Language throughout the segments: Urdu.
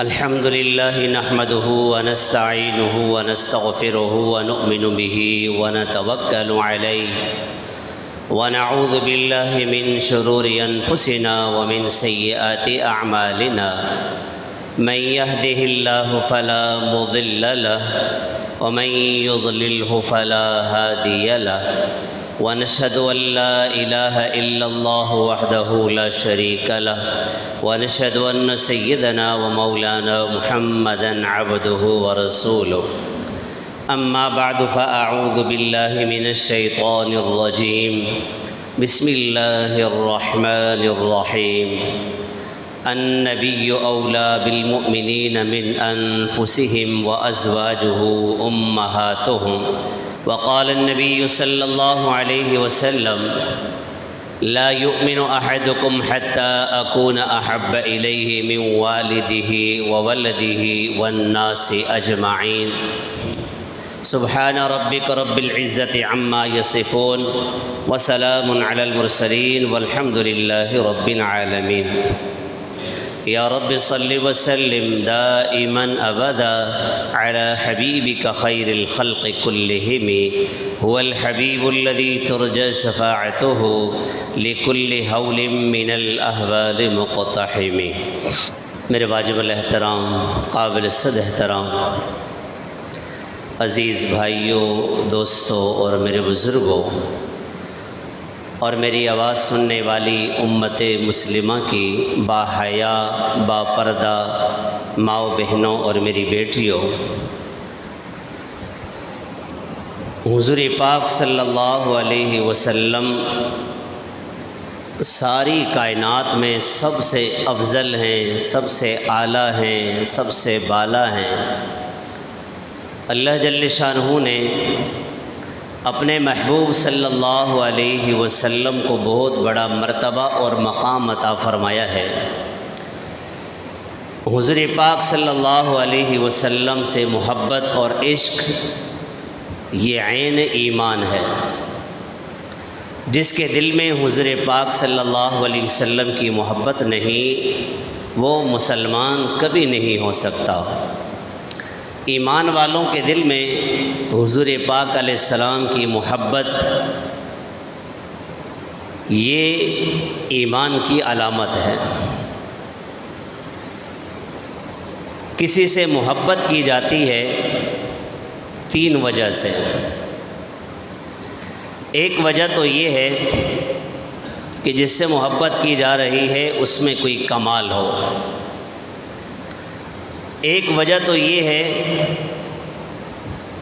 الحمد لله نحمده ونستعينه ونستغفره ونؤمن به ونتوكل عليه ونعوذ بالله من شرور أنفسنا ومن سيئات أعمالنا من يهده الله فلا مضل له ومن يضلله فلا هادي له ونشهد أن لا إله إلا الله وحده لا شريك له ونشهد أن سيدنا ومولانا محمدًا عبده ورسوله أما بعد فأعوذ بالله من الشيطان الرجيم بسم الله الرحمن الرحيم النبي أولى بالمؤمنين من أنفسهم وأزواجه أمهاتهم وقال النبي صلى الله عليه وسلم لا يؤمن أحدكم حتى أكون أحب إليه من والده وولده والناس أجمعين سبحان ربك رب العزة عما يصفون وسلام على المرسلين والحمد لله رب العالمين يا رب صل وسلم دائما أبدا على حبيبك خير الخلق كلهم هو الحبيب الذي ترجى شفاعته لكل هول من الأهوال مقتحم میرے واجب الاحترام قابل صد احترام عزیز بھائیوں، دوستوں اور میرے بزرگوں اور میری آواز سننے والی امت مسلمہ کی باحیا با پردہ ماؤں بہنوں اور میری بیٹیوں، حضور پاک صلی اللہ علیہ وسلم ساری کائنات میں سب سے افضل ہیں، سب سے اعلیٰ ہیں، سب سے بالا ہیں۔ اللہ جل شانہ نے اپنے محبوب صلی اللہ علیہ وسلم کو بہت بڑا مرتبہ اور مقام عطا فرمایا ہے۔ حضور پاک صلی اللہ علیہ وسلم سے محبت اور عشق یہ عین ایمان ہے۔ جس کے دل میں حضور پاک صلی اللہ علیہ وسلم کی محبت نہیں، وہ مسلمان کبھی نہیں ہو سکتا۔ ایمان والوں کے دل میں حضور پاک علیہ السلام کی محبت یہ ایمان کی علامت ہے۔ کسی سے محبت کی جاتی ہے تین وجہ سے۔ ایک وجہ تو یہ ہے کہ جس سے محبت کی جا رہی ہے اس میں کوئی کمال ہو۔ ایک وجہ تو یہ ہے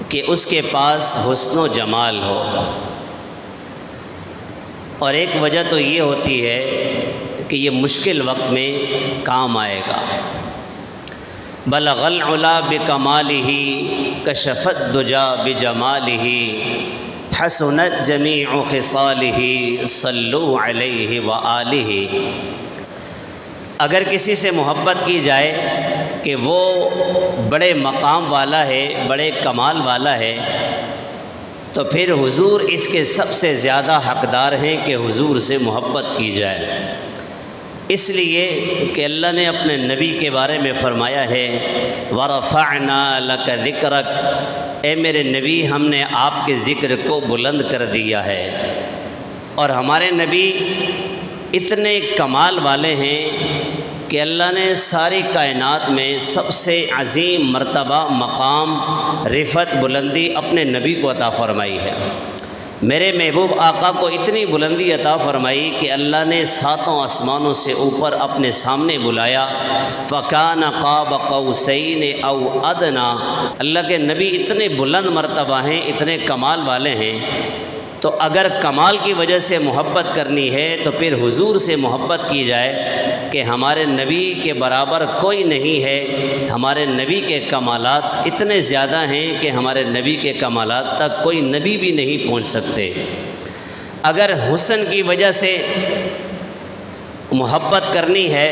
کہ اس کے پاس حسن و جمال ہو، اور ایک وجہ تو یہ ہوتی ہے کہ یہ مشکل وقت میں کام آئے گا۔ بلغ العلا بکمالہ کشف الدجا بجمالہ حسنت جمیع خصالہ صلوا علیہ وآلہ۔ اگر کسی سے محبت کی جائے کہ وہ بڑے مقام والا ہے، بڑے کمال والا ہے، تو پھر حضور اس کے سب سے زیادہ حقدار ہیں کہ حضور سے محبت کی جائے۔ اس لیے کہ اللہ نے اپنے نبی کے بارے میں فرمایا ہے وَرَفَعْنَا لَكَ ذِكْرَكَ، اے میرے نبی ہم نے آپ کے ذکر کو بلند کر دیا ہے۔ اور ہمارے نبی اتنے کمال والے ہیں کہ اللہ نے ساری کائنات میں سب سے عظیم مرتبہ، مقام، رفعت، بلندی اپنے نبی کو عطا فرمائی ہے۔ میرے محبوب آقا کو اتنی بلندی عطا فرمائی کہ اللہ نے ساتوں آسمانوں سے اوپر اپنے سامنے بلایا، فَكَانَ قَابَ قَوْسَيْنِ أَوْ أَدْنَىٰ۔ اللہ کے نبی اتنے بلند مرتبہ ہیں، اتنے کمال والے ہیں، تو اگر کمال کی وجہ سے محبت کرنی ہے تو پھر حضور سے محبت کی جائے کہ ہمارے نبی کے برابر کوئی نہیں ہے۔ ہمارے نبی کے کمالات اتنے زیادہ ہیں کہ ہمارے نبی کے کمالات تک کوئی نبی بھی نہیں پہنچ سکتے۔ اگر حسن کی وجہ سے محبت کرنی ہے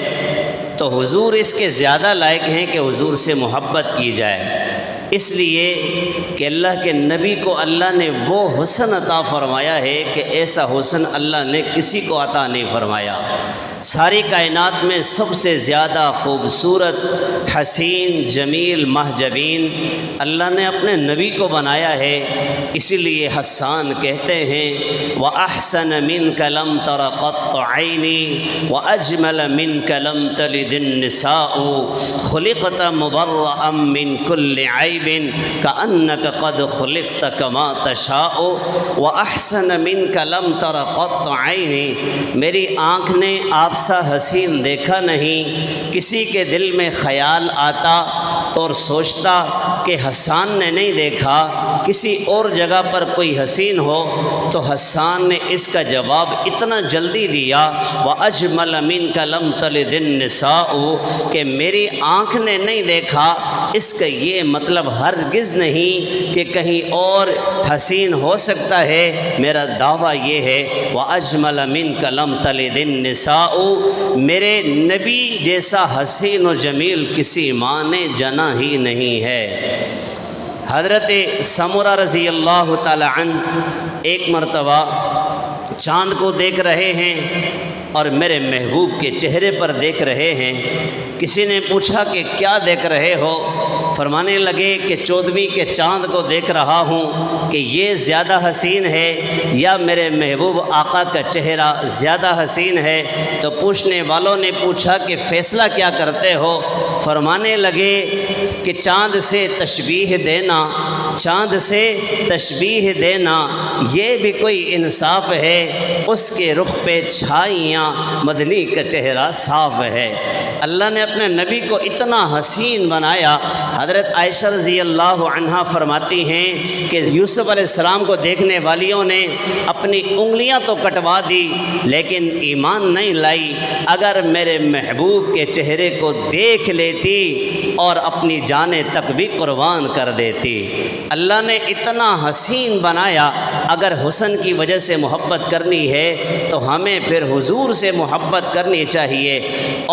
تو حضور اس کے زیادہ لائق ہیں کہ حضور سے محبت کی جائے۔ اس لیے کہ اللہ کے نبی کو اللہ نے وہ حسن عطا فرمایا ہے کہ ایسا حسن اللہ نے کسی کو عطا نہیں فرمایا۔ ساری کائنات میں سب سے زیادہ خوبصورت، حسین، جمیل، محجبین اللہ نے اپنے نبی کو بنایا ہے۔ اسی لیے حسان کہتے ہیں وَأَحْسَنَ مِنْكَ لَمْ تَرَ قَطُّ عَيْنِي وَأَجْمَلَ مِنْكَ لَمْ تَلِدِ النِّسَاءُ خُلِقْتَ مُبَرَّأً مِنْ كُلِّ عَيْبٍ كَأَنَّكَ قَدْ خُلِقْتَ كَمَا تَشَاءُ وَأَحْسَنَ مِنْكَ لَمْ تَرَ قَطُّ عَيْنِي، میری آنکھ نے آپ سا حسین دیکھا نہیں۔ کسی کے دل میں خیال آتا تو اور سوچتا کہ حسان نے نہیں دیکھا، کسی اور جگہ پر کوئی حسین ہو تو حسان نے اس کا جواب اتنا جلدی دیا وَأَجْمَلَ مِنْكَ لَمْ تَلِدِ النِّسَاءُ کہ میری آنکھ نے نہیں دیکھا۔ اس کا یہ مطلب ہرگز نہیں کہ کہیں اور حسین ہو سکتا ہے۔ میرا دعویٰ یہ ہے وَأَجْمَلَ مِنْكَ لَمْ تَلِدِ النِّسَاءُ، میرے نبی جیسا حسین و جمیل کسی ماں نے جنا ہی نہیں ہے۔ حضرت سمرہ رضی اللہ تعالی عنہ ایک مرتبہ چاند کو دیکھ رہے ہیں اور میرے محبوب کے چہرے پر دیکھ رہے ہیں۔ کسی نے پوچھا کہ کیا دیکھ رہے ہو؟ فرمانے لگے کہ 14ویں کے چاند کو دیکھ رہا ہوں کہ یہ زیادہ حسین ہے یا میرے محبوب آقا کا چہرہ زیادہ حسین ہے۔ تو پوچھنے والوں نے پوچھا کہ فیصلہ کیا کرتے ہو؟ فرمانے لگے کہ چاند سے تشبیہ دینا، چاند سے تشبیہ دینا یہ بھی کوئی انصاف ہے؟ اس کے رخ پہ چھائیاں، مدنی کا چہرہ صاف ہے۔ اللہ نے اپنے نبی کو اتنا حسین بنایا۔ حضرت عائشہ رضی اللہ عنہا فرماتی ہیں کہ یوسف علیہ السلام کو دیکھنے والیوں نے اپنی انگلیاں تو کٹوا دی لیکن ایمان نہیں لائی۔ اگر میرے محبوب کے چہرے کو دیکھ لیتی اور اپنی جانیں تک بھی قربان کر دیتی۔ اللہ نے اتنا حسین بنایا۔ اگر حسن کی وجہ سے محبت کرنی ہے تو ہمیں پھر حضور سے محبت کرنی چاہیے،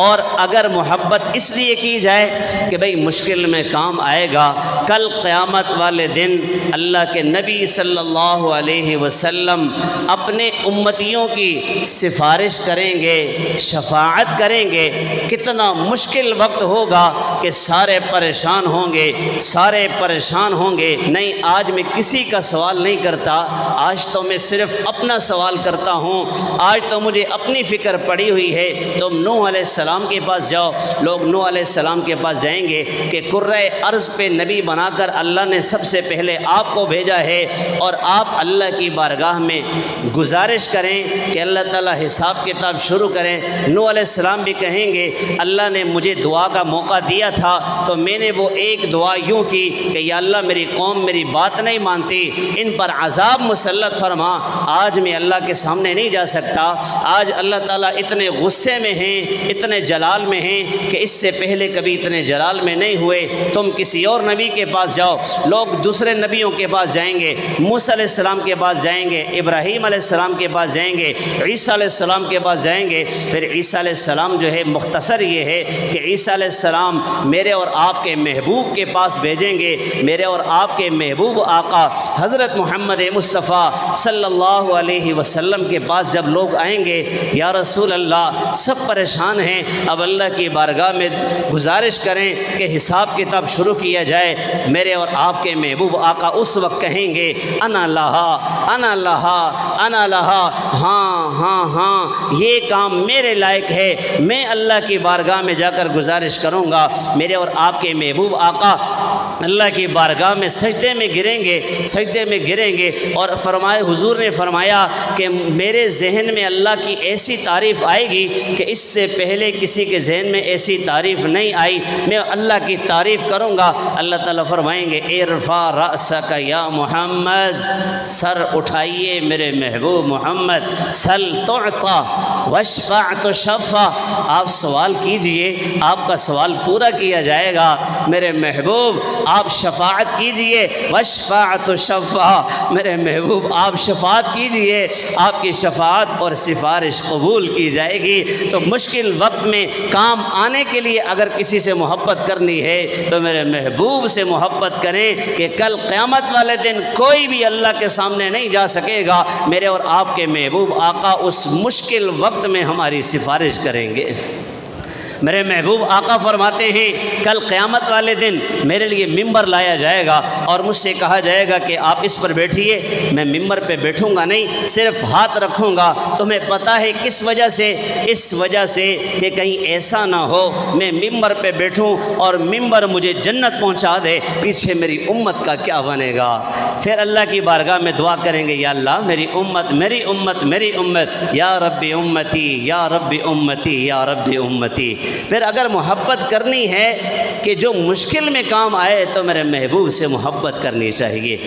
اور اگر محبت اس لیے کی جائے کہ بھئی مشکل میں کام آئے گا، کل قیامت والے دن اللہ کے نبی صلی اللہ علیہ وسلم اپنے امتیوں کی سفارش کریں گے، شفاعت کریں گے، کتنا مشکل وقت ہوگا کہ سارے پریشان ہوں گے، سارے پریشان ہوں گے۔ نہیں، آج میں کسی کا سوال نہیں کرتا، آج تو میں صرف اپنا سوال کرتا ہوں۔ آج تو مجھے اپنی فکر پڑی ہوئی ہے۔ تم نوح علیہ السلام کے پاس جاؤ، لوگ نوح علیہ السلام کے پاس جائیں گے کہ کرۂ ارض پہ نبی بنا کر اللہ نے سب سے پہلے آپ کو بھیجا ہے، اور آپ اللہ کی بارگاہ میں گزارش کریں کہ اللہ تعالیٰ حساب کتاب شروع کریں۔ نوح علیہ السلام بھی کہیں گے اللہ نے مجھے دعا کا موقع دیا تھا تو میں نے وہ ایک دعا یوں کی کہ یا اللہ میری قوم میری بات نہیں مانتی، ان پر عذاب مسلط فرما۔ آج میں اللہ کے سامنے نہیں جا سکتا۔ آج اللہ تعالیٰ اتنے غصے میں ہیں، اتنے جلال میں ہیں کہ اس سے پہلے کبھی اتنے جلال میں نہیں ہوئے۔ تم کسی اور نبی کے پاس جاؤ، لوگ دوسرے نبیوں کے پاس جائیں گے، موسیٰ علیہ السلام کے پاس جائیں گے، ابراہیم علیہ السلام کے پاس جائیں گے، عیسیٰ علیہ السلام کے پاس جائیں گے۔ پھر عیسیٰ علیہ السلام جو ہے مختصر یہ ہے کہ عیسیٰ علیہ السلام میرے اور آپ کے محبوب کے پاس بھیجیں گے۔ میرے اور آپ کے محبوب آقا حضرت محمد مصطفیٰ صلی اللہ علیہ وسلم کے پاس جب لوگ آئیں گے، یا رسول اللہ سب پریشان ہیں، اب اللہ کی بارگاہ میں گزارش کریں کہ حساب کتاب شروع کیا جائے۔ میرے اور آپ کے محبوب آقا اس وقت کہیں گے انا لہا انا لہا انا لہا، ہاں ہاں ہاں یہ کام میرے لائق ہے، میں اللہ کی بارگاہ میں جا کر گزارش کروں گا۔ میرے اور آپ کے محبوب آقا اللہ کی بارگاہ میں سجدے میں گریں گے، سجدے میں گریں گے، اور فرمائے حضور نے فرمایا کہ میرے ذہن میں اللہ کی ایسی تعریف آئے گی کہ اس سے پہلے کسی کے ذہن میں ایسی تعریف نہیں آئی، میں اللہ کی تعریف کروں گا۔ اللہ تعالیٰ فرمائیں گے ارفع رأسک یا محمد، سر اٹھائیے میرے محبوب محمد، سل تعطى واشفع تشفع، آپ سوال کیجئے آپ کا سوال پورا کیا جائے گا۔ میرے محبوب آپ شفاعت کیجئے کیجئے وشفاعت شفاع، میرے محبوب آپ شفاعت کیجئے، آپ کی شفاعت اور سفارش قبول کی جائے گی۔ تو مشکل وقت میں کام آنے کے لیے اگر کسی سے محبت کرنی ہے تو میرے محبوب سے محبت کریں کہ کل قیامت والے دن کوئی بھی اللہ کے سامنے نہیں جا سکے گا، میرے اور آپ کے محبوب آقا اس مشکل وقت میں ہماری سفارش کریں گے۔ میرے محبوب آقا فرماتے ہیں کل قیامت والے دن میرے لیے ممبر لایا جائے گا اور مجھ سے کہا جائے گا کہ آپ اس پر بیٹھیے۔ میں ممبر پہ بیٹھوں گا نہیں، صرف ہاتھ رکھوں گا۔ تمہیں پتہ ہے کس وجہ سے؟ اس وجہ سے کہ کہیں ایسا نہ ہو میں ممبر پہ بیٹھوں اور ممبر مجھے جنت پہنچا دے، پیچھے میری امت کا کیا بنے گا؟ پھر اللہ کی بارگاہ میں دعا کریں گے، یا اللہ میری امت میری امت میری امت، یا رب امتی یا رب امتی یا رب امتی۔ پھر اگر محبت کرنی ہے کہ جو مشکل میں کام آئے تو میرے محبوب سے محبت کرنی چاہیے۔